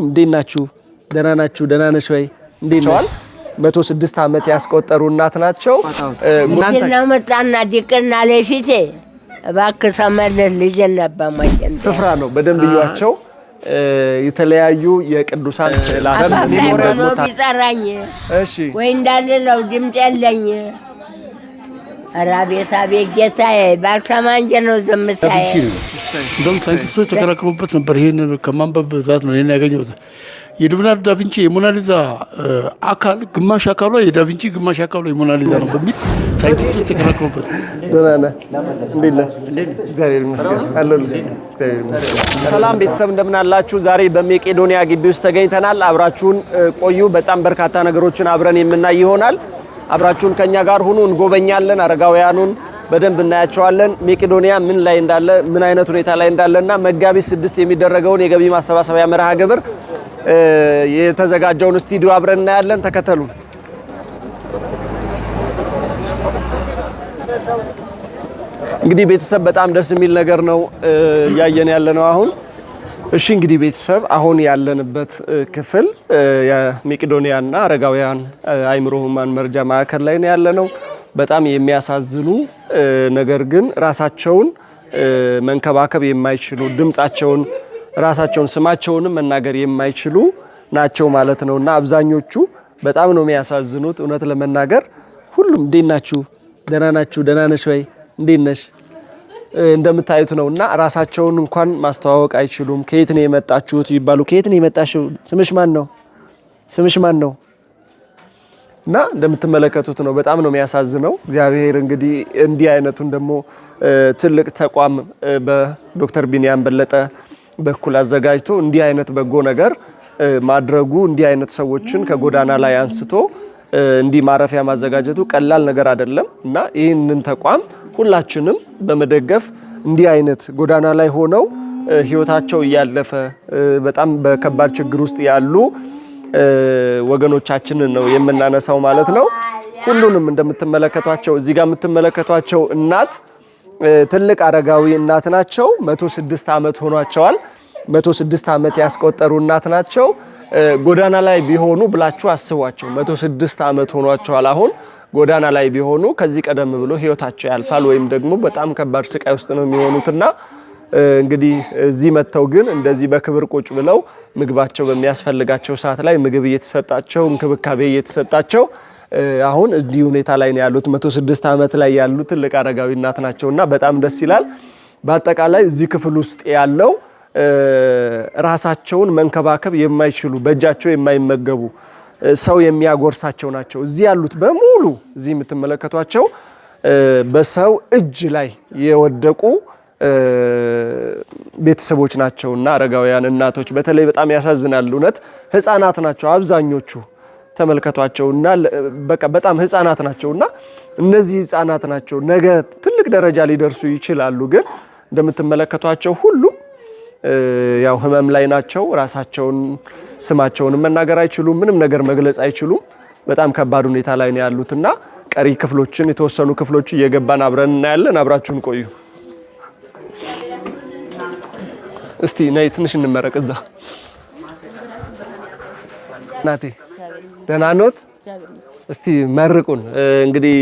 እንዴት ናችሁ? ደህና ናችሁ? ደህና ነሽ ወይ? እንዴት ነሽ? 106 ዓመት ያስቆጠሩ እናት ናቸው። እናንተ መጣና ዲቅና ለፊቴ እባክህ ሰመለስ ልጅ ነባማችን ስፍራ ነው። በደንብ ይዋቸው የተለያዩ የቅዱሳን ስዕላትን ሜሞሪያል ይጠራኝ። እሺ ወይ እንዳልለው ድምጽ የለኝ። አራቤታ ቤጌታዬ ባልሰማንጀ ነው ዝምታዬ። እንደውም ሳይንቲስቶች ተከራክሩበት ነበር። ይሄንን ከማንበብ ብዛት ነው ይሄን ያገኘሁት። የሊዮናርዶ ዳቪንቺ የሞናሊዛ አካል ግማሽ አካሏ የዳቪንቺ ግማሽ አካሏ የሞናሊዛ ነው በሚል ሳይንቲስቶች ተከራክሩበት። ደህና ነህ? እንዴት ነህ? እግዚአብሔር ይመስገን አለሁልህ። እግዚአብሔር ይመስገን። ሰላም ቤተሰብ እንደምን አላችሁ? ዛሬ በመቄዶንያ ግቢ ውስጥ ተገኝተናል። አብራችሁን ቆዩ። በጣም በርካታ ነገሮችን አብረን የምናይ ይሆናል። አብራችሁን ከኛ ጋር ሁኑ። እንጎበኛለን። አረጋውያኑን በደንብ እናያቸዋለን። መቄዶንያ ምን ላይ እንዳለ ምን አይነት ሁኔታ ላይ እንዳለና መጋቢት 6 የሚደረገውን የገቢ ማሰባሰቢያ መርሃ ግብር የተዘጋጀውን ስቱዲዮ አብረን እናያለን። ተከተሉ። እንግዲህ ቤተሰብ በጣም ደስ የሚል ነገር ነው ያየን ያለነው አሁን። እሺ እንግዲህ ቤተሰብ አሁን ያለንበት ክፍል የመቄዶንያና አረጋውያን አእምሮ ህሙማን መርጃ ማዕከል ላይ ነው ያለነው። በጣም የሚያሳዝኑ ነገር ግን ራሳቸውን መንከባከብ የማይችሉ ድምጻቸውን ራሳቸውን ስማቸውንም መናገር የማይችሉ ናቸው ማለት ነውና አብዛኞቹ በጣም ነው የሚያሳዝኑት። እውነት ለመናገር ሁሉም እንዴት ናችሁ? ደህና ናችሁ? ደህና ነሽ ወይ? እንዴት ነሽ? እንደምታዩት ነውና ራሳቸውን እንኳን ማስተዋወቅ አይችሉም። ከየት ነው የመጣችሁት ይባሉ። ከየት ነው የመጣሽው? ስምሽ ማን ነው? ስምሽ ማን ነው? እና እንደምትመለከቱት ነው። በጣም ነው የሚያሳዝነው። እግዚአብሔር እንግዲህ እንዲህ አይነቱን ደግሞ ትልቅ ተቋም በዶክተር ቢኒያም በለጠ በኩል አዘጋጅቶ እንዲህ አይነት በጎ ነገር ማድረጉ እንዲህ አይነት ሰዎችን ከጎዳና ላይ አንስቶ እንዲህ ማረፊያ ማዘጋጀቱ ቀላል ነገር አይደለም እና ይህንን ተቋም ሁላችንም በመደገፍ እንዲህ አይነት ጎዳና ላይ ሆነው ህይወታቸው እያለፈ በጣም በከባድ ችግር ውስጥ ያሉ ወገኖቻችንን ነው የምናነሳው ማለት ነው። ሁሉንም እንደምትመለከቷቸው እዚህ ጋር የምትመለከቷቸው እናት ትልቅ አረጋዊ እናት ናቸው። 106 ዓመት ሆኗቸዋል። 106 ዓመት ያስቆጠሩ እናት ናቸው። ጎዳና ላይ ቢሆኑ ብላችሁ አስቧቸው። 106 ዓመት ሆኗቸዋል። አሁን ጎዳና ላይ ቢሆኑ ከዚህ ቀደም ብሎ ህይወታቸው ያልፋል ወይም ደግሞ በጣም ከባድ ስቃይ ውስጥ ነው የሚሆኑትና እንግዲህ እዚህ መተው ግን እንደዚህ በክብር ቁጭ ብለው ምግባቸው በሚያስፈልጋቸው ሰዓት ላይ ምግብ እየተሰጣቸው እንክብካቤ እየተሰጣቸው አሁን እዚህ ሁኔታ ላይ ነው ያሉት። 106 ዓመት ላይ ያሉ ትልቅ አረጋዊ እናት ናቸውና በጣም ደስ ይላል። በአጠቃላይ እዚህ ክፍል ውስጥ ያለው ራሳቸውን መንከባከብ የማይችሉ በእጃቸው የማይመገቡ ሰው የሚያጎርሳቸው ናቸው። እዚህ ያሉት በሙሉ እዚህ የምትመለከቷቸው በሰው እጅ ላይ የወደቁ ቤተሰቦች ናቸውና አረጋውያን እናቶች በተለይ በጣም ያሳዝናል። እውነት ህፃናት ናቸው አብዛኞቹ ተመልከቷቸውና በቃ በጣም ህፃናት ናቸውና እነዚህ ህፃናት ናቸው ነገ ትልቅ ደረጃ ሊደርሱ ይችላሉ። ግን እንደምትመለከቷቸው ሁሉም ያው ህመም ላይ ናቸው። ራሳቸውን ስማቸውን መናገር አይችሉም። ምንም ነገር መግለጽ አይችሉም። በጣም ከባድ ሁኔታ ላይ ነው ያሉትና ቀሪ ክፍሎችን የተወሰኑ ክፍሎች እየገባን አብረን እናያለን። አብራችሁን ቆዩ። እስቲ ነይ ትንሽ እንመረቅ። እዛ ናቴ ደህና ኖት? እስቲ መርቁን። እንግዲህ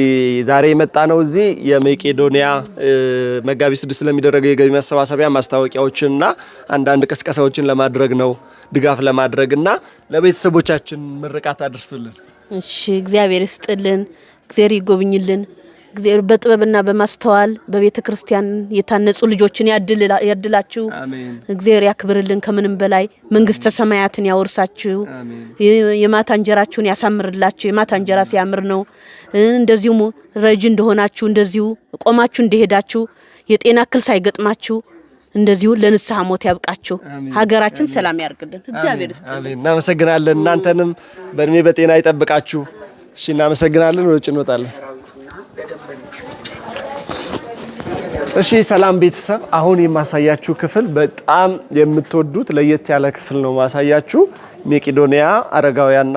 ዛሬ የመጣ ነው እዚህ የመቄዶንያ መጋቢት 6 ለሚደረገው የገቢ ማሰባሰቢያ ማስታወቂያዎችንና አንዳንድ ቅስቀሳዎችን ለማድረግ ነው፣ ድጋፍ ለማድረግና ለቤተሰቦቻችን ምርቃት አድርሱልን። እሺ፣ እግዚአብሔር ይስጥልን፣ እግዚአብሔር ይጎብኝልን። እግዚአብሔር በጥበብና በማስተዋል በቤተ ክርስቲያን የታነጹ ልጆችን ያድላችሁ። እግዚአብሔር ያክብርልን። ከምንም በላይ መንግስተ ሰማያትን ያወርሳችሁ። የማታ እንጀራችሁን ያሳምርላችሁ። የማታ እንጀራ ሲያምር ነው። እንደዚሁም ረጅ እንደሆናችሁ እንደዚሁ ቆማችሁ እንደሄዳችሁ የጤና እክል ሳይገጥማችሁ እንደዚሁ ለንስሐ ሞት ያብቃችሁ። ሀገራችን ሰላም ያርግልን። እግዚአብሔር ይስጥልን። አሜን። እናመሰግናለን። እናንተንም በእድሜ በጤና ይጠብቃችሁ። እሺ፣ እናመሰግናለን። ወጭ እንወጣለን። እሺ ሰላም ቤተሰብ፣ አሁን የማሳያችሁ ክፍል በጣም የምትወዱት ለየት ያለ ክፍል ነው ማሳያችሁ። መቄዶንያ አረጋውያንና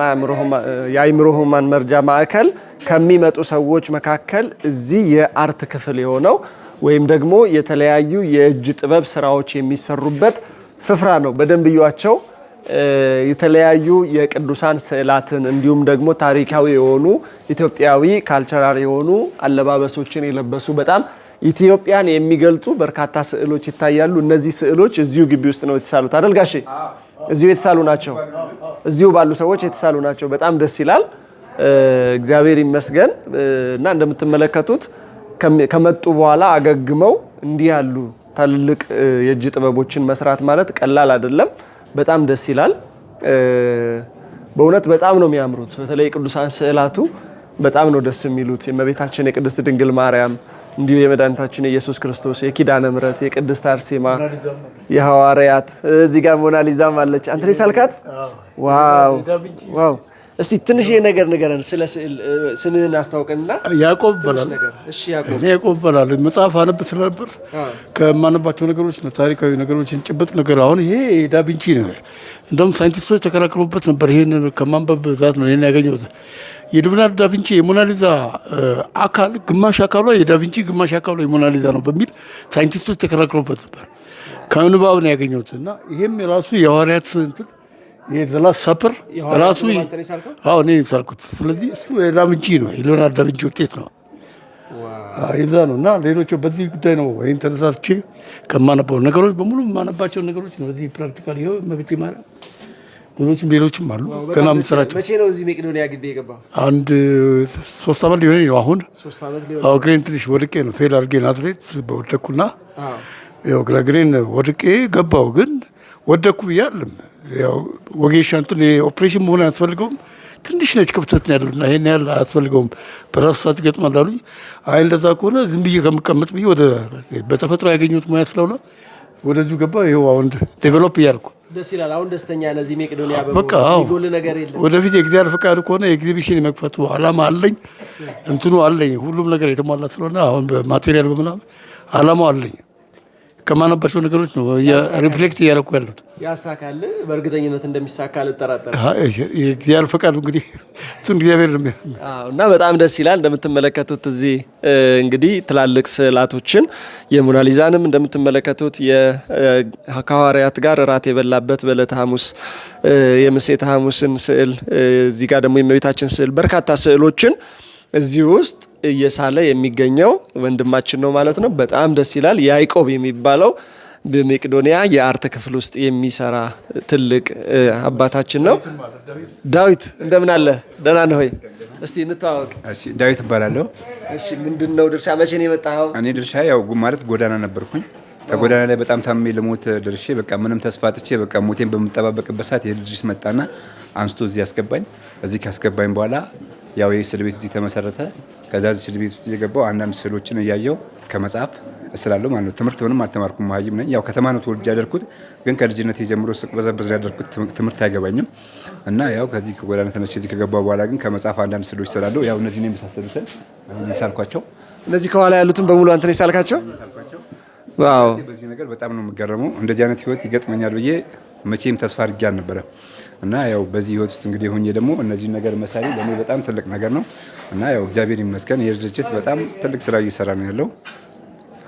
የአእምሮ ህሙማን መርጃ ማዕከል ከሚመጡ ሰዎች መካከል እዚህ የአርት ክፍል የሆነው ወይም ደግሞ የተለያዩ የእጅ ጥበብ ስራዎች የሚሰሩበት ስፍራ ነው። በደንብ ይዋቸው። የተለያዩ የቅዱሳን ስዕላትን እንዲሁም ደግሞ ታሪካዊ የሆኑ ኢትዮጵያዊ ካልቸራል የሆኑ አለባበሶችን የለበሱ በጣም ኢትዮጵያን የሚገልጹ በርካታ ስዕሎች ይታያሉ። እነዚህ ስዕሎች እዚሁ ግቢ ውስጥ ነው የተሳሉት አይደል ጋሼ? እዚሁ የተሳሉ ናቸው። እዚሁ ባሉ ሰዎች የተሳሉ ናቸው። በጣም ደስ ይላል። እግዚአብሔር ይመስገን። እና እንደምትመለከቱት ከመጡ በኋላ አገግመው እንዲህ ያሉ ትልልቅ የእጅ ጥበቦችን መስራት ማለት ቀላል አይደለም። በጣም ደስ ይላል። በእውነት በጣም ነው የሚያምሩት። በተለይ ቅዱሳን ስዕላቱ በጣም ነው ደስ የሚሉት። የእመቤታችን የቅድስት ድንግል ማርያም እንዲሁ የመድኃኒታችን የኢየሱስ ክርስቶስ የኪዳነ ምሕረት የቅድስት አርሴማ የሐዋርያት እዚህ ጋር ሞናሊዛም አለች። አንተ ላይ ሳልካት ዋው ዋው። እስቲ ትንሽ ነገር ንገረን ስለ ስዕል። ስምህን አስታውቀንና። ያዕቆብ ይባላል። እሺ ያዕቆብ። እኔ ያዕቆብ ይባላል። መጽሐፍ አነብ ስለነበር ከማነባቸው ነገሮች ነው ታሪካዊ ነገሮችን ጭብጥ ነገር። አሁን ይሄ ዳቪንቺ ነው። እንደውም ሳይንቲስቶች ተከራክሮበት ነበር። ይሄን ከማንበብ ብዛት ነው ይሄን ያገኘሁት። የሊዮናርዶ ዳቪንቺ የሞናሊዛ አካል ግማሽ አካሏ የዳቪንቺ ግማሽ አካሏ የሞናሊዛ ነው በሚል ሳይንቲስቶች ተከራክሮበት ነበር። ከምንባብ ነው ያገኘሁት እና ይሄም የራሱ የሐዋርያት እንትን የዘላስ ሳፐር ራሱ እኔ ሳልኩት። ስለዚህ እሱ የዳቪንቺ ነው የሊዮናርዶ ዳቪንቺ ውጤት ነው። ይዛ ነው እና ሌሎቹ በዚህ ጉዳይ ነው ወይም ተነሳስቼ ከማነባው ነገሮች በሙሉ የማነባቸው ነገሮች ነው። በዚህ ፕራክቲካል ይኸው እመቤቴ ማርያም ሌሎችም አሉ ገና የምሰራቸው። መቼ ነው እዚህ መቄዶንያ ግቢ የገባው? አንድ 3 ዓመት ሊሆን ነው አሁን። 3 ዓመት ሊሆን ነው። እግሬን ትንሽ ወድቄ ነው ፌል አድርጌ ናዝሬት በወደኩና ያው እግሬን ወድቄ ገባው። ግን ወደኩ ብያለም ያው ወጌሻ እንትን ኦፕሬሽን መሆን አያስፈልገውም። ትንሽ ነች ክፍተት ነው ያለውና ይሄን ያህል አያስፈልገውም። በራሱ ሰዓት ይገጥማል አሉኝ። አይ እንደዛ ከሆነ ዝም ብዬ ከምቀመጥ ብዬ ወደ በተፈጥሮ ያገኘሁት ሙያ ስለሆነ ወደዚሁ ገባ። ይኸው አሁን ዴቨሎፕ እያልኩ ደስ ይላል። አሁን ደስተኛ ለዚህ መቄዶንያ በቃ ጎል ነገር የለም። ወደፊት የእግዚአብሔር ፈቃድ ከሆነ ኤግዚቢሽን የመክፈቱ ዓላማ አለኝ። እንትኑ አለኝ። ሁሉም ነገር የተሟላ ስለሆነ አሁን በማቴሪያል በምናምን ዓላማው አለኝ። ከማነባቸው ነገሮች ነው ሪፍሌክት እያደረኩ ያሉት። ያሳካል። በእርግጠኝነት እንደሚሳካ አልጠራጠርም። የእግዚአብሔር ፈቃድ እንግዲህ እሱን እግዚአብሔር ነው። እና በጣም ደስ ይላል። እንደምትመለከቱት እዚህ እንግዲህ ትላልቅ ስዕላቶችን የሞናሊዛንም እንደምትመለከቱት ከሐዋርያት ጋር እራት የበላበት በዕለተ ሐሙስ የምሴተ ሐሙስን ስዕል፣ እዚህ ጋር ደግሞ የእመቤታችን ስዕል፣ በርካታ ስዕሎችን እዚህ ውስጥ እየሳለ የሚገኘው ወንድማችን ነው ማለት ነው። በጣም ደስ ይላል። ያዕቆብ የሚባለው በመቄዶንያ የአርት ክፍል ውስጥ የሚሰራ ትልቅ አባታችን ነው። ዳዊት እንደምን አለ? ደህና ነህ ሆይ? እስቲ እንተዋወቅ። እሺ ዳዊት እባላለሁ። እሺ ምንድነው ድርሻ? መቼ ነው የመጣኸው? እኔ ድርሻ ያው ማለት ጎዳና ነበርኩኝ። ከጎዳና ላይ በጣም ታምሜ ለሞት ደርሼ በቃ ምንም ተስፋ አጥቼ በቃ ሞቴን በምጠባበቅበት ሰዓት የድርጅት መጣና አንስቶ እዚህ ያስገባኝ። እዚህ ካስገባኝ በኋላ ያው የስዕል ቤት እዚህ ተመሰረተ። ከዛ እዚህ ስዕል ቤት ውስጥ የገባው አንዳንድ ስዕሎችን እያየው ከመጽሐፍ እስላለሁ ማለት ነው። ትምህርት ምንም አልተማርኩም፣ መሀይም ነኝ። ያው ከተማ ነው ተወልጄ ያደርኩት፣ ግን ከልጅነት የጀምሮ ስቅበዘበዝ ያደርኩት ትምህርት አይገባኝም እና ያው ከዚህ ከጎዳና ተነስቼ እዚህ ከገባው በኋላ ግን ከመጽሐፍ አንዳንድ ስዕሎች እስላለሁ። ያው እነዚህ ነው የመሳሰሉትን የሳልኳቸው። እነዚህ ከኋላ ያሉትን በሙሉ አንተ ነው የሳልካቸው? ዋው! በዚህ ነገር በጣም ነው የምገረመው። እንደዚህ አይነት ህይወት ይገጥመኛል ብዬ መቼም ተስፋ አድርጌ አልነበረም እና ያው በዚህ ህይወት ውስጥ እንግዲህ ሆኜ ደግሞ እነዚህ ነገር መሳሌ ለእኔ በጣም ትልቅ ነገር ነው እና ያው እግዚአብሔር ይመስገን ይህ ድርጅት በጣም ትልቅ ስራ እየሰራ ነው ያለው።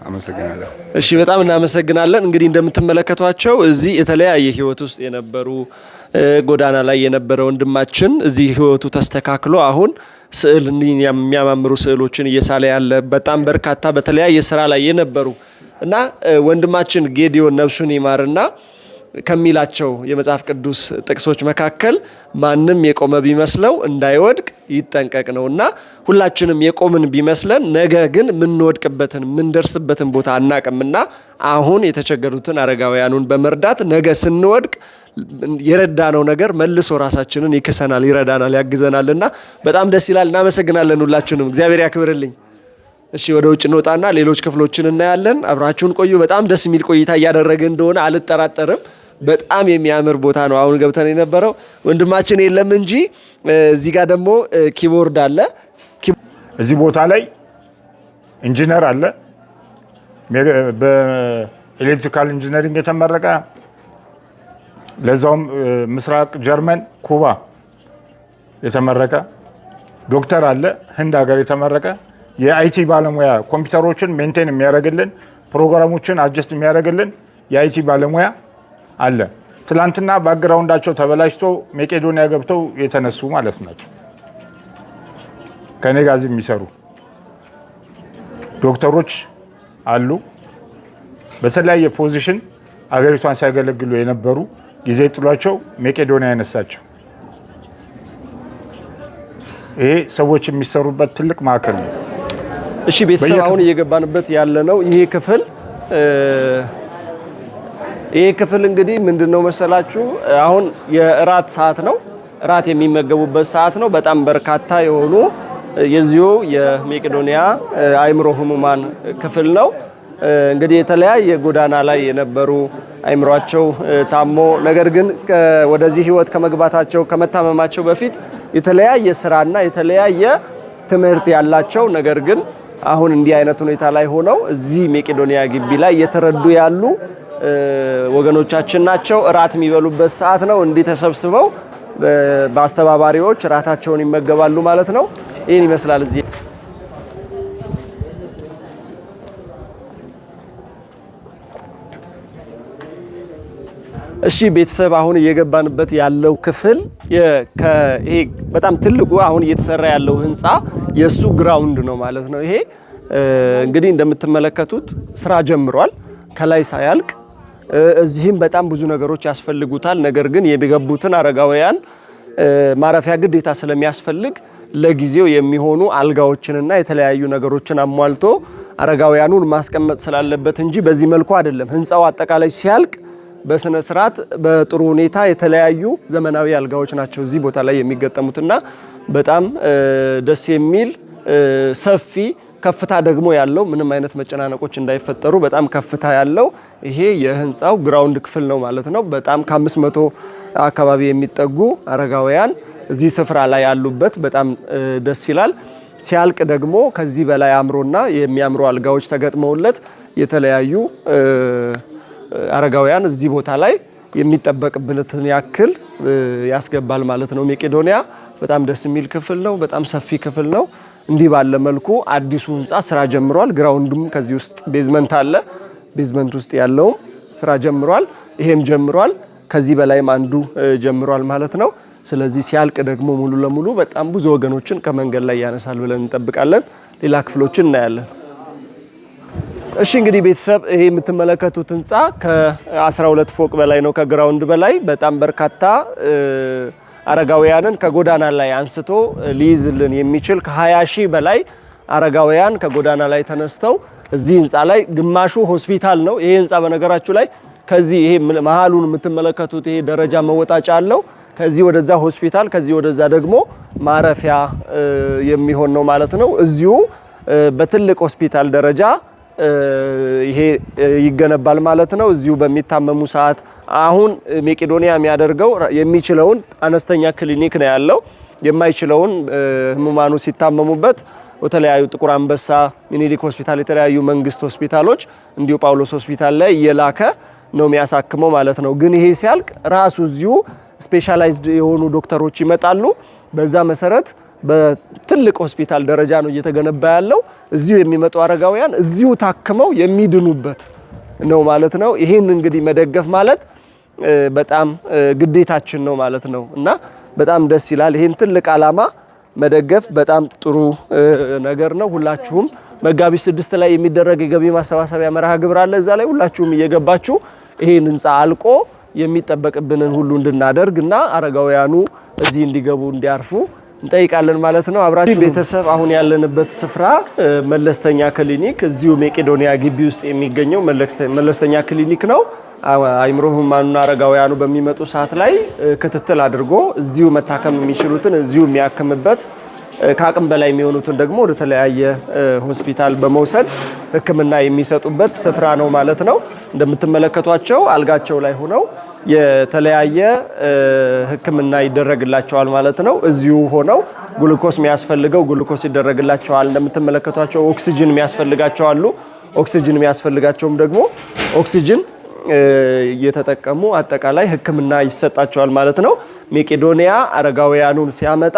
አመሰግናለሁ። እሺ በጣም እናመሰግናለን። እንግዲህ እንደምትመለከቷቸው እዚህ የተለያየ ህይወት ውስጥ የነበሩ ጎዳና ላይ የነበረ ወንድማችን እዚህ ህይወቱ ተስተካክሎ አሁን ስዕል የሚያማምሩ ስዕሎችን እየሳለ ያለ በጣም በርካታ በተለያየ ስራ ላይ የነበሩ እና ወንድማችን ጌዲዮን ነፍሱን ይማርና ከሚላቸው የመጽሐፍ ቅዱስ ጥቅሶች መካከል ማንም የቆመ ቢመስለው እንዳይወድቅ ይጠንቀቅ ነውና ሁላችንም የቆምን ቢመስለን ነገ ግን የምንወድቅበትን የምንደርስበትን ቦታ አናቅምና አሁን የተቸገሩትን አረጋውያኑን በመርዳት ነገ ስንወድቅ የረዳነው ነገር መልሶ ራሳችንን ይክሰናል፣ ይረዳናል፣ ያግዘናልና በጣም ደስ ይላል። እናመሰግናለን ሁላችንም። እግዚአብሔር ያክብርልኝ። እሺ ወደ ውጭ እንወጣና ሌሎች ክፍሎችን እናያለን። አብራችሁን ቆዩ። በጣም ደስ የሚል ቆይታ እያደረገ እንደሆነ አልጠራጠርም። በጣም የሚያምር ቦታ ነው አሁን ገብተን የነበረው። ወንድማችን የለም እንጂ እዚህ ጋር ደግሞ ኪቦርድ አለ። እዚህ ቦታ ላይ ኢንጂነር አለ፣ በኤሌክትሪካል ኢንጂነሪንግ የተመረቀ ለዛውም ምስራቅ ጀርመን ኩባ የተመረቀ ዶክተር አለ፣ ህንድ ሀገር የተመረቀ የአይቲ ባለሙያ ኮምፒውተሮችን ሜንቴን የሚያደርግልን ፕሮግራሞችን አጀስት የሚያደርግልን የአይቲ ባለሙያ አለ። ትላንትና ባክግራውንዳቸው ተበላሽቶ መቄዶንያ ገብተው የተነሱ ማለት ናቸው። ከኔ ጋር የሚሰሩ ዶክተሮች አሉ። በተለያየ ፖዚሽን አገሪቷን ሲያገለግሉ የነበሩ ጊዜ ጥሏቸው መቄዶንያ ያነሳቸው። ይሄ ሰዎች የሚሰሩበት ትልቅ ማዕከል ነው። እሺ ቤተሰብ አሁን እየገባንበት ያለ ነው ይሄ ክፍል እንግዲህ ምንድነው መሰላችሁ? አሁን የእራት ሰዓት ነው። እራት የሚመገቡበት ሰዓት ነው። በጣም በርካታ የሆኑ የዚሁ የመቄዶንያ አእምሮ ህሙማን ክፍል ነው። እንግዲህ የተለያየ ጎዳና ላይ የነበሩ አእምሯቸው ታሞ ነገር ግን ወደዚህ ህይወት ከመግባታቸው ከመታመማቸው በፊት የተለያየ ስራና የተለያየ ትምህርት ያላቸው ነገር ግን አሁን እንዲህ አይነት ሁኔታ ላይ ሆነው እዚህ መቄዶንያ ግቢ ላይ እየተረዱ ያሉ ወገኖቻችን ናቸው። እራት የሚበሉበት ሰዓት ነው። እንዲህ ተሰብስበው በአስተባባሪዎች እራታቸውን ይመገባሉ ማለት ነው። ይህን ይመስላል እዚህ። እሺ ቤተሰብ አሁን እየገባንበት ያለው ክፍል ይሄ በጣም ትልቁ አሁን እየተሰራ ያለው ህንፃ የሱ ግራውንድ ነው ማለት ነው። ይሄ እንግዲህ እንደምትመለከቱት ስራ ጀምሯል ከላይ ሳያልቅ። እዚህም በጣም ብዙ ነገሮች ያስፈልጉታል። ነገር ግን የሚገቡትን አረጋውያን ማረፊያ ግዴታ ስለሚያስፈልግ ለጊዜው የሚሆኑ አልጋዎችንና የተለያዩ ነገሮችን አሟልቶ አረጋውያኑን ማስቀመጥ ስላለበት እንጂ በዚህ መልኩ አይደለም። ህንፃው አጠቃላይ ሲያልቅ በስነ ስርዓት በጥሩ ሁኔታ የተለያዩ ዘመናዊ አልጋዎች ናቸው እዚህ ቦታ ላይ የሚገጠሙትና በጣም ደስ የሚል ሰፊ ከፍታ ደግሞ ያለው ምንም አይነት መጨናነቆች እንዳይፈጠሩ በጣም ከፍታ ያለው ይሄ የህንፃው ግራውንድ ክፍል ነው ማለት ነው። በጣም ከ500 አካባቢ የሚጠጉ አረጋውያን እዚህ ስፍራ ላይ ያሉበት በጣም ደስ ይላል። ሲያልቅ ደግሞ ከዚህ በላይ አምሮና የሚያምሩ አልጋዎች ተገጥመውለት የተለያዩ አረጋውያን እዚህ ቦታ ላይ የሚጠበቅብንን ያክል ያስገባል ማለት ነው። መቄዶንያ በጣም ደስ የሚል ክፍል ነው። በጣም ሰፊ ክፍል ነው። እንዲህ ባለ መልኩ አዲሱ ህንፃ ስራ ጀምሯል። ግራውንዱም ከዚህ ውስጥ ቤዝመንት አለ። ቤዝመንት ውስጥ ያለውም ስራ ጀምሯል። ይሄም ጀምሯል። ከዚህ በላይም አንዱ ጀምሯል ማለት ነው። ስለዚህ ሲያልቅ ደግሞ ሙሉ ለሙሉ በጣም ብዙ ወገኖችን ከመንገድ ላይ ያነሳል ብለን እንጠብቃለን። ሌላ ክፍሎችን እናያለን። እሺ እንግዲህ ቤተሰብ ይሄ የምትመለከቱት ህንፃ ከ12 ፎቅ በላይ ነው። ከግራውንድ በላይ በጣም በርካታ አረጋውያንን ከጎዳና ላይ አንስቶ ሊይዝልን የሚችል ከ20 ሺህ በላይ አረጋውያን ከጎዳና ላይ ተነስተው እዚህ ህንፃ ላይ ግማሹ ሆስፒታል ነው። ይሄ ህንፃ በነገራችሁ ላይ ከዚህ ይሄ መሃሉን የምትመለከቱት ይሄ ደረጃ መወጣጫ አለው። ከዚህ ወደዛ ሆስፒታል፣ ከዚህ ወደዛ ደግሞ ማረፊያ የሚሆን ነው ማለት ነው። እዚሁ በትልቅ ሆስፒታል ደረጃ ይሄ ይገነባል ማለት ነው። እዚሁ በሚታመሙ ሰዓት አሁን መቄዶንያ የሚያደርገው የሚችለውን አነስተኛ ክሊኒክ ነው ያለው። የማይችለውን ህሙማኑ ሲታመሙበት የተለያዩ ጥቁር አንበሳ፣ ሚኒሊክ ሆስፒታል፣ የተለያዩ መንግስት ሆስፒታሎች እንዲሁ ጳውሎስ ሆስፒታል ላይ እየላከ ነው የሚያሳክመው ማለት ነው። ግን ይሄ ሲያልቅ ራሱ እዚሁ ስፔሻላይዝድ የሆኑ ዶክተሮች ይመጣሉ። በዛ መሰረት በትልቅ ሆስፒታል ደረጃ ነው እየተገነባ ያለው። እዚሁ የሚመጡ አረጋውያን እዚሁ ታክመው የሚድኑበት ነው ማለት ነው። ይሄን እንግዲህ መደገፍ ማለት በጣም ግዴታችን ነው ማለት ነው እና በጣም ደስ ይላል። ይሄን ትልቅ ዓላማ መደገፍ በጣም ጥሩ ነገር ነው። ሁላችሁም መጋቢት 6 ላይ የሚደረግ የገቢ ማሰባሰቢያ መርሃ ግብር አለ። እዛ ላይ ሁላችሁም እየገባችሁ ይሄን ህንፃ አልቆ የሚጠበቅብንን ሁሉ እንድናደርግ እና አረጋውያኑ እዚህ እንዲገቡ እንዲያርፉ እንጠይቃለን ማለት ነው። አብራችሁ ቤተሰብ አሁን ያለንበት ስፍራ መለስተኛ ክሊኒክ እዚሁ መቄዶንያ ግቢ ውስጥ የሚገኘው መለስተኛ ክሊኒክ ነው። አእምሮ ህሙማኑና አረጋውያኑ በሚመጡ ሰዓት ላይ ክትትል አድርጎ እዚሁ መታከም የሚችሉትን እዚሁ የሚያክምበት፣ ከአቅም በላይ የሚሆኑትን ደግሞ ወደ ተለያየ ሆስፒታል በመውሰድ ሕክምና የሚሰጡበት ስፍራ ነው ማለት ነው። እንደምትመለከቷቸው አልጋቸው ላይ ሆነው የተለያየ ሕክምና ይደረግላቸዋል ማለት ነው። እዚሁ ሆነው ግሉኮስ የሚያስፈልገው ግሉኮስ ይደረግላቸዋል። እንደምትመለከቷቸው ኦክሲጅን የሚያስፈልጋቸው አሉ። ኦክሲጅን የሚያስፈልጋቸውም ደግሞ ኦክሲጅን እየተጠቀሙ አጠቃላይ ሕክምና ይሰጣቸዋል ማለት ነው። መቄዶንያ አረጋውያኑን ሲያመጣ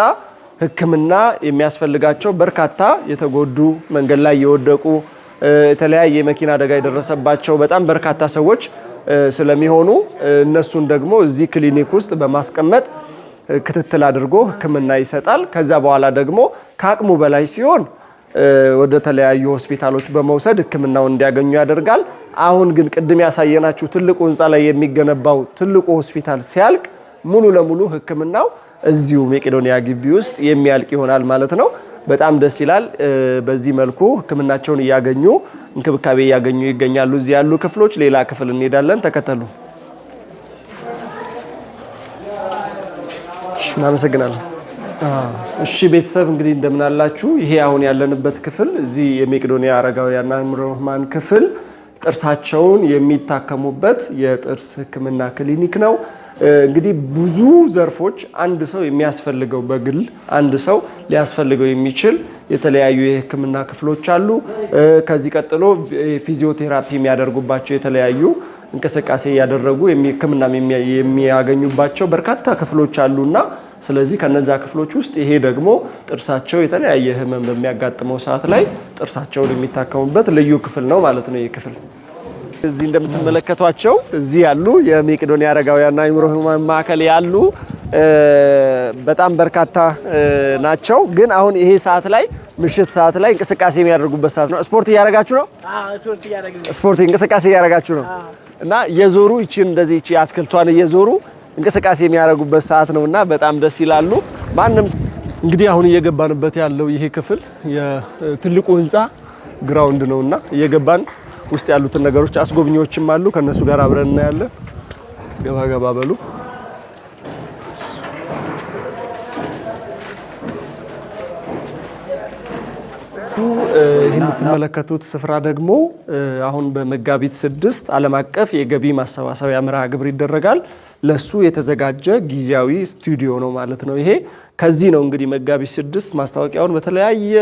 ሕክምና የሚያስፈልጋቸው በርካታ የተጎዱ መንገድ ላይ የወደቁ የተለያየ የመኪና አደጋ የደረሰባቸው በጣም በርካታ ሰዎች ስለሚሆኑ እነሱን ደግሞ እዚህ ክሊኒክ ውስጥ በማስቀመጥ ክትትል አድርጎ ሕክምና ይሰጣል። ከዛ በኋላ ደግሞ ከአቅሙ በላይ ሲሆን ወደ ተለያዩ ሆስፒታሎች በመውሰድ ሕክምናውን እንዲያገኙ ያደርጋል። አሁን ግን ቅድም ያሳየናችሁ ትልቁ ህንፃ ላይ የሚገነባው ትልቁ ሆስፒታል ሲያልቅ ሙሉ ለሙሉ ሕክምናው እዚሁ መቄዶንያ ግቢ ውስጥ የሚያልቅ ይሆናል ማለት ነው። በጣም ደስ ይላል። በዚህ መልኩ ሕክምናቸውን እያገኙ እንክብካቤ እያገኙ ይገኛሉ። እዚህ ያሉ ክፍሎች ሌላ ክፍል እንሄዳለን። ተከተሉ። እናመሰግናለን። እሺ ቤተሰብ እንግዲህ እንደምን አላችሁ? ይሄ አሁን ያለንበት ክፍል እዚህ የመቄዶንያ አረጋውያንና አእምሮ ህሙማን ክፍል ጥርሳቸውን የሚታከሙበት የጥርስ ሕክምና ክሊኒክ ነው። እንግዲህ ብዙ ዘርፎች አንድ ሰው የሚያስፈልገው በግል አንድ ሰው ሊያስፈልገው የሚችል የተለያዩ የሕክምና ክፍሎች አሉ። ከዚህ ቀጥሎ ፊዚዮቴራፒ የሚያደርጉባቸው የተለያዩ እንቅስቃሴ ያደረጉ ሕክምና የሚያገኙባቸው በርካታ ክፍሎች አሉና ስለዚህ ከነዛ ክፍሎች ውስጥ ይሄ ደግሞ ጥርሳቸው የተለያየ ህመም በሚያጋጥመው ሰዓት ላይ ጥርሳቸውን የሚታከሙበት ልዩ ክፍል ነው ማለት ነው። ይሄ ክፍል እዚህ እንደምትመለከቷቸው እዚህ ያሉ የመቄዶንያ አረጋውያንና አእምሮ ህሙማን ማዕከል ያሉ በጣም በርካታ ናቸው። ግን አሁን ይሄ ሰዓት ላይ ምሽት ሰዓት ላይ እንቅስቃሴ የሚያደርጉበት ሰዓት ነው። ስፖርት እያደረጋችሁ ነው? ስፖርት እንቅስቃሴ እያደረጋችሁ ነው እና እየዞሩ ይቺን እንደዚህ ይቺ አትክልቷን እየዞሩ እንቅስቃሴ የሚያደርጉበት ሰዓት ነውና በጣም ደስ ይላሉ። ማንም እንግዲህ አሁን እየገባንበት ያለው ይሄ ክፍል የትልቁ ህንፃ ግራውንድ ነውና እየገባን ውስጥ ያሉትን ነገሮች አስጎብኚዎችም አሉ። ከነሱ ጋር አብረን እናያለን። ገባ ገባ በሉ። ይህ የምትመለከቱት ስፍራ ደግሞ አሁን በመጋቢት 6 ዓለም አቀፍ የገቢ ማሰባሰቢያ መርሃ ግብር ይደረጋል። ለሱ የተዘጋጀ ጊዜያዊ ስቱዲዮ ነው ማለት ነው። ይሄ ከዚህ ነው እንግዲህ መጋቢት 6 ማስታወቂያውን በተለያየ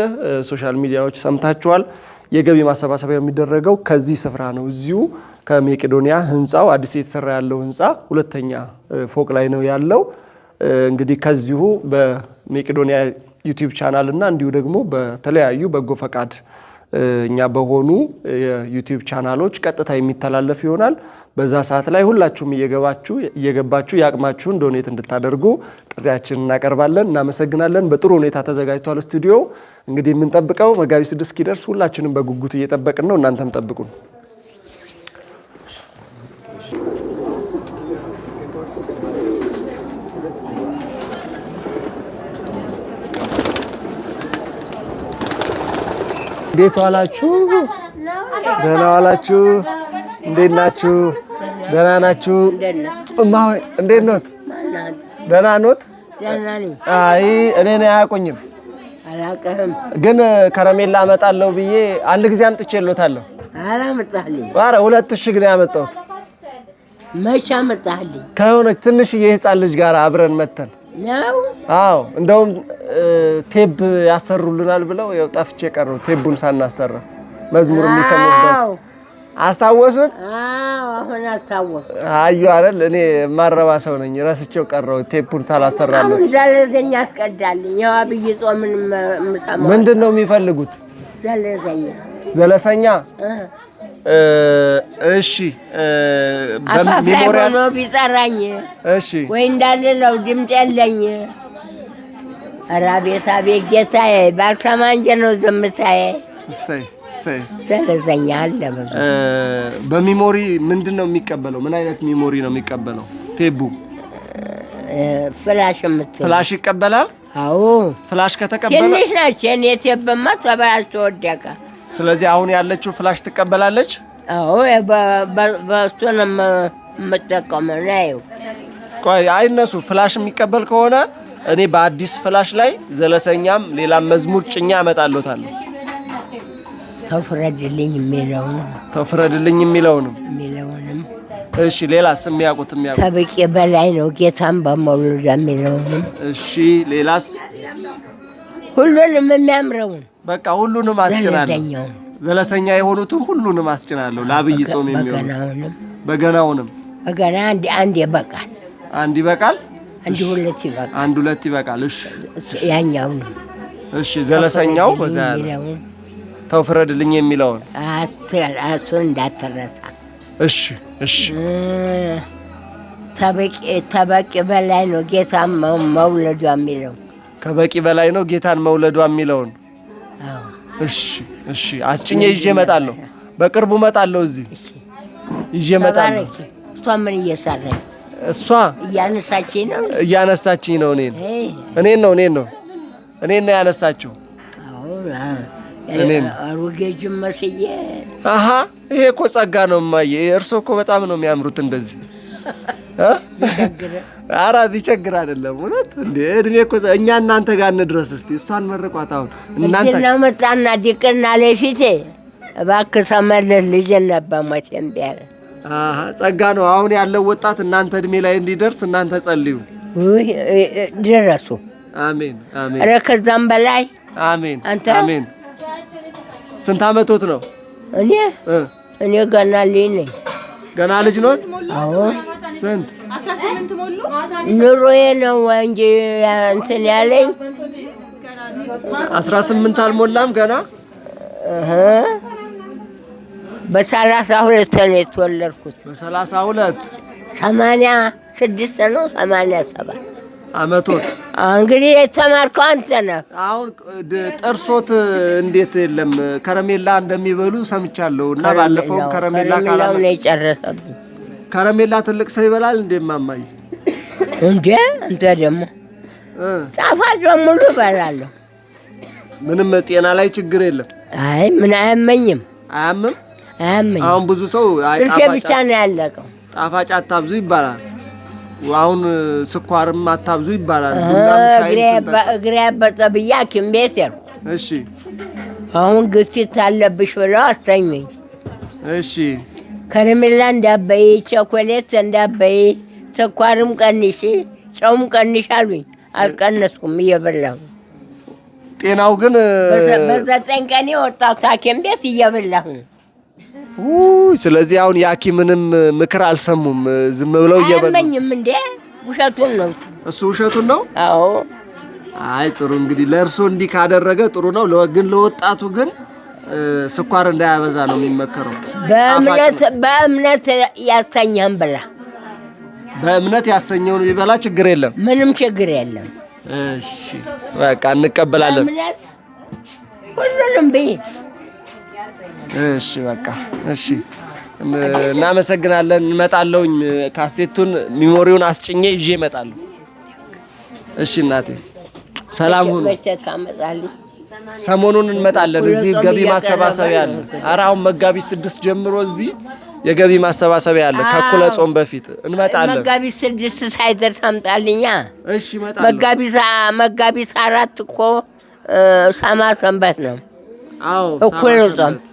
ሶሻል ሚዲያዎች ሰምታችኋል። የገቢ ማሰባሰቢያ የሚደረገው ከዚህ ስፍራ ነው። እዚሁ ከመቄዶንያ ህንፃው አዲስ የተሰራ ያለው ህንፃ ሁለተኛ ፎቅ ላይ ነው ያለው። እንግዲህ ከዚሁ በመቄዶንያ ዩቲዩብ ቻናል እና እንዲሁ ደግሞ በተለያዩ በጎ ፈቃድ እኛ በሆኑ የዩቲዩብ ቻናሎች ቀጥታ የሚተላለፍ ይሆናል። በዛ ሰዓት ላይ ሁላችሁም እየገባችሁ ያቅማችሁን ዶኔት እንድታደርጉ ጥሪያችንን እናቀርባለን። እናመሰግናለን። በጥሩ ሁኔታ ተዘጋጅቷል ስቱዲዮ። እንግዲህ የምንጠብቀው መጋቢት 6 እስኪደርስ ሁላችንም በጉጉት እየጠበቅን ነው። እናንተም ጠብቁን። እንዴት ዋላችሁ? ደህና ዋላችሁ? እንዴት ናችሁ? ደህና ናችሁ? እማሆይ እንዴት ኖት? ደህና ኖት? አይ እኔን አያውቁኝም። አላውቅህም። ግን ከረሜላ አመጣለሁ ብዬ አንድ ጊዜ አምጥቼልዎታለሁ። አላመጣህልኝ? ኧረ 2 እሽግ ነው ያመጣሁት። መቼ አመጣህልኝ? ከሆነች ትንሽዬ የህፃን ልጅ ጋር አብረን መተን ነው። አዎ እንደውም ቴፕ ያሰሩልናል ብለው ያው ጠፍቼ ቀረው። ቴፑን ሳናሰራ መዝሙር የሚሰሙበት አስታወሱት? አዎ አሁን አስታወሱ። አዩ አይደል? እኔ ማረባ ሰው ነኝ፣ ረስቼው ቀረው ቴፑን ሳላሰራለት። አሁን ዘለዘኛ አስቀዳልኝ። ያው አብይ ጾምን ምሳማ ምንድን ነው የሚፈልጉት? ዘለሰኛ እሺ በሚሞሪያ ነው ቢጠራኝ። እሺ ወይ እንዳልለው ድምፅ የለኝ። ኧረ አቤት አቤት ጌታዬ፣ ባልሰማ እንጂ ነው ዝምታዬ። እሰይ እሰይ። ዘለሰኛ አለ በሚሞሪ ምንድን ነው የሚቀበለው? ምን አይነት ሚሞሪ ነው የሚቀበለው? ቴቡ ፍላሽ የምትለው ፍላሽ ይቀበላል? አዎ ፍላሽ ከተቀበለ ትንሽ ናች። የኔ ቴብማ ተበላሽቶ ወደቀ። ስለዚህ አሁን ያለችው ፍላሽ ትቀበላለች? አዎ በእሱ ነው የምጠቀመው ነው። ቆይ አይነሱ። ፍላሽ የሚቀበል ከሆነ እኔ በአዲስ ፍላሽ ላይ ዘለሰኛም ሌላም መዝሙር ጭኛ አመጣለታለሁ። ተፍረድልኝ የሚለውንም እሺ። ሌላስ የሚያውቁት ከበቂ በላይ ነው ጌታን በመውለድ የሚለውንም እሺ። ሌላስ ሁሉንም የሚያምረውን በቃ ሁሉንም አስጭናለሁ። ዘለሰኛ የሆኑትን ሁሉንም አስጭናለሁ። ለአብይ ጾም የሚሆኑት በገናውንም በገና አንድ ይበቃል። አንድ ይበቃል። አንድ ሁለት ይበቃል። እሺ ያኛው ነው። እሺ ዘለሰኛው በዛ ያለ ተው ፍረድልኝ የሚለውን እሱን እንዳትረሳ። እሺ እሺ ተበቂ በላይ ነው ጌታን መውለዷ የሚለው። ከበቂ በላይ ነው ጌታን መውለዷ የሚለውን። እሺ እሺ፣ አስጭኜ ይዤ እመጣለሁ። በቅርቡ እመጣለሁ። እዚህ ይዤ እመጣለሁ። እሷ ምን እየሰራች? እሷ እያነሳችኝ ነው። እኔን ነው ያነሳችው። አሮጌጅም መስዬ። አሀ ይሄ እኮ ጸጋ ነው እማዬ። እርሶ እኮ በጣም ነው የሚያምሩት እንደዚህ። ኧረ ቢቸግር አይደለም እውነት እንዴ። እድሜ እኮ እኛ እናንተ ጋር እንድረስ። እስቲ እሷን መርቋት። አሁን እናንተ መጣና ዲቅና ለፊቴ እባክህ ሰመልህ ልጅ ነበር መቼም ቢያለ። አሀ ጸጋ ነው አሁን ያለው ወጣት እናንተ እድሜ ላይ እንዲደርስ እናንተ ጸልዩ። ድረሱ። አሜን አሜን። ኧረ ከዛም በላይ አሜን አንተ አሜን። ስንት ዓመቶት ነው? እኔ ገና ልጅ ነኝ። ገና ልጅ ኖት? አዎ። ስንት? 18 ሞሉ። ኑሮዬ ነው እንጂ እንትን ያለኝ 18 አልሞላም ገና። በ32 ነው የተወለድኩት። በ32 86 ነው 87 ዓመቶት። እንግዲህ የተማርከው አንተ ነህ። አሁን ጥርሶት እንዴት የለም? ከረሜላ እንደሚበሉ ሰምቻለሁ እና ባለፈው ከረሜላ ካላለ ነው የጨረሰብኝ። ከረሜላ ትልቅ ሰው ይበላል እንዴ ማማዬ? እንዴ አንተ ደግሞ ጣፋጭ በሙሉ እበላለሁ። ምንም ጤና ላይ ችግር የለም? አይ ምን አያመኝም። አያምም? አያመኝም። አሁን ብዙ ሰው ጥርሴ ብቻ ነው ያለቀው። ጣፋጭ አታብዙ ይባላል። አሁን ስኳርም አታብዙ ይባላል። እግሬ ያበጠ ብዬ ሐኪም ቤት ሄድኩ። እሺ አሁን ግፊት አለብሽ ብለው አስተኙኝ። እሺ ከረሜላ እንዳበይ፣ ቸኮሌት እንዳበይ፣ ስኳርም ቀንሽ፣ ጨውም ቀንሽ አሉኝ። አልቀነስኩም እየበላሁ። ጤናው ግን በ9 ቀን የወጣሁት ሐኪም ቤት እየበላሁ። ስለዚህ አሁን የሐኪምንም ምክር አልሰሙም፣ ዝም ብለው እየበሉ። አያመኝም እንዴ? ውሸቱን ነው እሱ ውሸቱን ነው። አዎ። አይ ጥሩ እንግዲህ ለእርሶ እንዲህ ካደረገ ጥሩ ነው። ግን ለወጣቱ ግን ስኳር እንዳያበዛ ነው የሚመከረው። በእምነት ያሰኘህን ብላ። በእምነት ያሰኘውን ቢበላ ችግር የለም፣ ምንም ችግር የለም። እሺ በቃ እንቀበላለን። በእምነት ሁሉንም ብይ። እሺ በቃ እሺ፣ እናመሰግናለን። እንመጣለሁኝ። ካሴቱን ሚሞሪውን አስጭኜ ይዤ እመጣለሁ። እሺ እናቴ ሰላም ሁኑ። መቼ ታመጣልኝ? ሰሞኑን እንመጣለን። እዚህ ገቢ ማሰባሰቢያ አለ። ኧረ አሁን መጋቢት 6 ጀምሮ እዚህ የገቢ ማሰባሰቢያ አለ። ከእኩለ ጾም በፊት እንመጣለን። መጋቢት 6 ሳይደርስ አምጣልኛ። እሺ እመጣለሁ። መጋቢት 4 እኮ ሳማ ሰንበት ነው። አዎ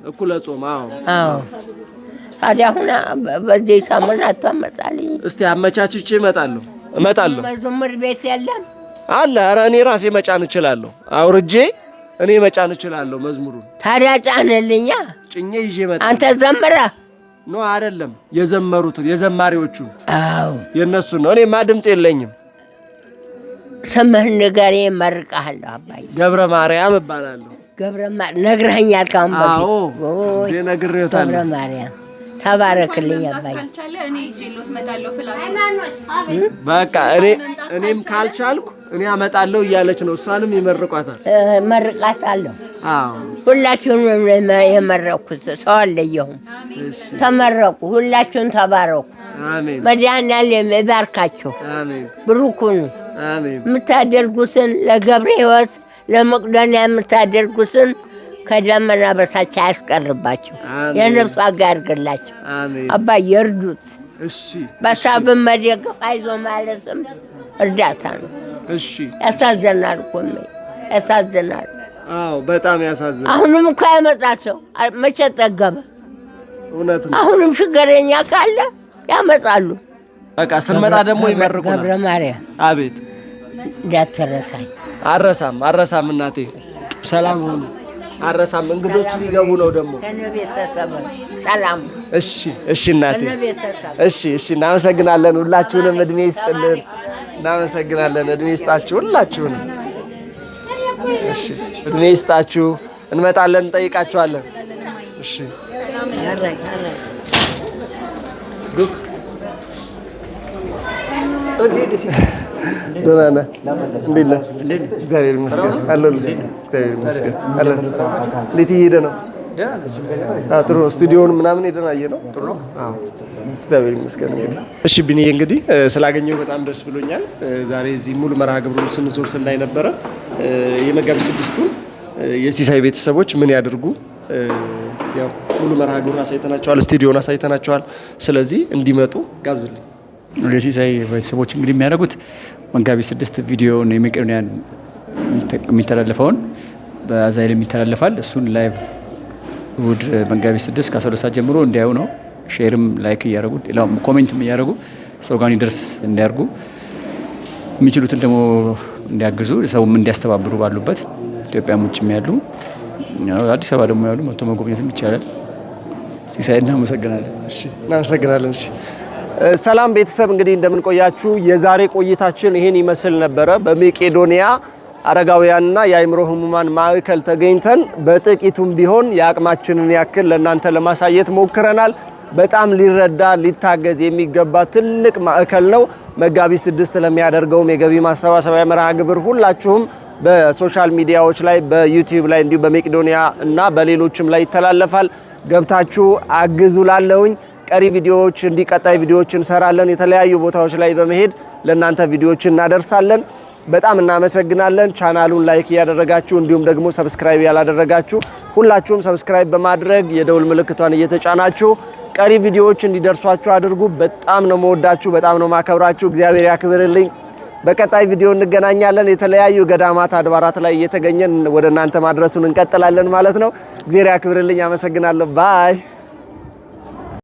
እኩለ ጾም። አዎ ታዲያ አሁን በዚህ ሰሞን አታመጣልኝ? እስቲ አመቻችቼ እመጣለሁ። መዝሙር ቤት የለም አለ። ኧረ እኔ ራሴ መጫን እችላለሁ። አውርጄ እኔ መጫን እችላለሁ መዝሙሩን። ታዲያ ጫንልኛ። ጭኜ ይዤ እመጣለሁ። አንተ ዘምረህ ኖ አይደለም፣ የዘመሩትን የዘማሪዎቹን። አዎ የእነሱን ነው። እኔማ ድምፅ የለኝም። ስምህን ንገሬ፣ እመርቅሃለሁ። አባዬ ገብረ ማርያም እባላለሁ። ነግረኸኛል ካሁን በፊት። አዎ ነግሬዎታለሁ። ገብረ ማርያም ተባረክልኝ አባዬ። በቃ እኔም ካልቻልኩ እኔ አመጣለሁ እያለች ነው። እሷንም ይመርቋታል። መርቃታለሁ። አዎ ሁላችሁንም የመረቅኩት ሰው አለየሁም። ተመረቁ። ሁላችሁን ተባረኩ። አሜን። መድኃኒዓለም ይባርካችሁ። አሜን። ብሩክ ሁኑ። አሜን። የምታደርጉትን ለገብረ ሕይወት ለመቅዶንያ የምታደርጉትን ከደመና በታች አያስቀርባቸው። የነፍስ ዋጋ ያድርግላቸው። አባዬ እርዱት። እሺ በሳብን መደገፍ አይዞ ማለትም እርዳታ ነው። እሺ ያሳዝናል እኮ ያሳዝናል። አዎ በጣም ያሳዝናል። አሁንም እኮ ያመጣቸው መቼ ጠገበ? እውነት ነው። አሁንም ችግረኛ ካለ ያመጣሉ። በቃ ስንመጣ ደግሞ ይመርቁናል። ገብረ ማርያም አቤት። እንዳትረሳኝ። አረሳም እናቴ። ሰላም ሁኑ። አረሳም። እንግዶች ሊገቡ ነው ደግሞ ቤተሰብ ሰላም። እሺ እናቴ። እሺ እናመሰግናለን። ሁላችሁንም እድሜ ይስጥልን። እናመሰግናለን። እድሜ ይስጣችሁ ሁላችሁንም። እሺ እድሜ ይስጣችሁ። እንመጣለን፣ እንጠይቃችኋለን። እሺ ደህና ነህ? እንዴት ነህ? እግዚአብሔር ይመስገን አለሁልህ። እግዚአብሔር ይመስገን አለሁ። እንዴት እየሄደ ነው? ጥሩ ነው። ስቱዲዮውን ምናምን ሄደን አየህ ነው? ጥሩ ነው። እግዚአብሔር ይመስገን። እንግዲህ እሺ ቢኒዬ፣ እንግዲህ ስላገኘሁ በጣም ደስ ብሎኛል። ዛሬ እዚህ ሙሉ መርሃ ግብሩን ስንዞር ስናይ ነበረ። የመጋቢት 6ቱን የሲሳይ ቤተሰቦች ምን ያድርጉ? ያው ሙሉ መርሃ ግብሩን አሳይተናቸዋል፣ ስቱዲዮውን አሳይተናቸዋል። ስለዚህ እንዲመጡ ጋብዝልኝ። የሲሳይ ቤተሰቦች እንግዲህ የሚያደርጉት መጋቢት 6 ቪዲዮውን የመቄዶንያን የሚተላለፈውን በአዛይል ይተላለፋል። እሱን ላይቭ እሑድ መጋቢት 6 ከ12 ሰዓት ጀምሮ እንዲያዩ ነው። ሼርም ላይክ እያደረጉ ኮሜንትም እያደረጉ ሰው ጋር እንዲደርስ እንዲያርጉ፣ የሚችሉትን ደግሞ እንዲያግዙ፣ ሰውም እንዲያስተባብሩ ባሉበት ኢትዮጵያም ውጭም ያሉ አዲስ አበባ ደግሞ ያሉ መጥቶ መጎብኘትም ይቻላል። ሲሳይ እናመሰግናለን። እሺ እናመሰግናለን። እሺ ሰላም ቤተሰብ፣ እንግዲህ እንደምንቆያችሁ የዛሬ ቆይታችን ይሄን ይመስል ነበረ። በመቄዶንያ አረጋውያንና የአእምሮ ህሙማን ማዕከል ተገኝተን በጥቂቱም ቢሆን የአቅማችንን ያክል ለእናንተ ለማሳየት ሞክረናል። በጣም ሊረዳ ሊታገዝ የሚገባ ትልቅ ማዕከል ነው። መጋቢት 6 ለሚያደርገውም የገቢ ማሰባሰቢያ መርሃ ግብር ሁላችሁም በሶሻል ሚዲያዎች ላይ በዩቲዩብ ላይ እንዲሁ በመቄዶንያ እና በሌሎችም ላይ ይተላለፋል። ገብታችሁ አግዙ ላለሁኝ። ቀሪ ቪዲዮዎች እንዲቀጣይ ቪዲዮዎች እንሰራለን። የተለያዩ ቦታዎች ላይ በመሄድ ለእናንተ ቪዲዮዎች እናደርሳለን። በጣም እናመሰግናለን። ቻናሉን ላይክ እያደረጋችሁ እንዲሁም ደግሞ ሰብስክራይብ ያላደረጋችሁ ሁላችሁም ሰብስክራይብ በማድረግ የደውል ምልክቷን እየተጫናችሁ ቀሪ ቪዲዮዎች እንዲደርሷችሁ አድርጉ። በጣም ነው መወዳችሁ፣ በጣም ነው ማከብራችሁ። እግዚአብሔር ያክብርልኝ። በቀጣይ ቪዲዮ እንገናኛለን። የተለያዩ ገዳማት አድባራት ላይ እየተገኘን ወደ እናንተ ማድረሱን እንቀጥላለን ማለት ነው። እግዚአብሔር ያክብርልኝ። አመሰግናለሁ። ባይ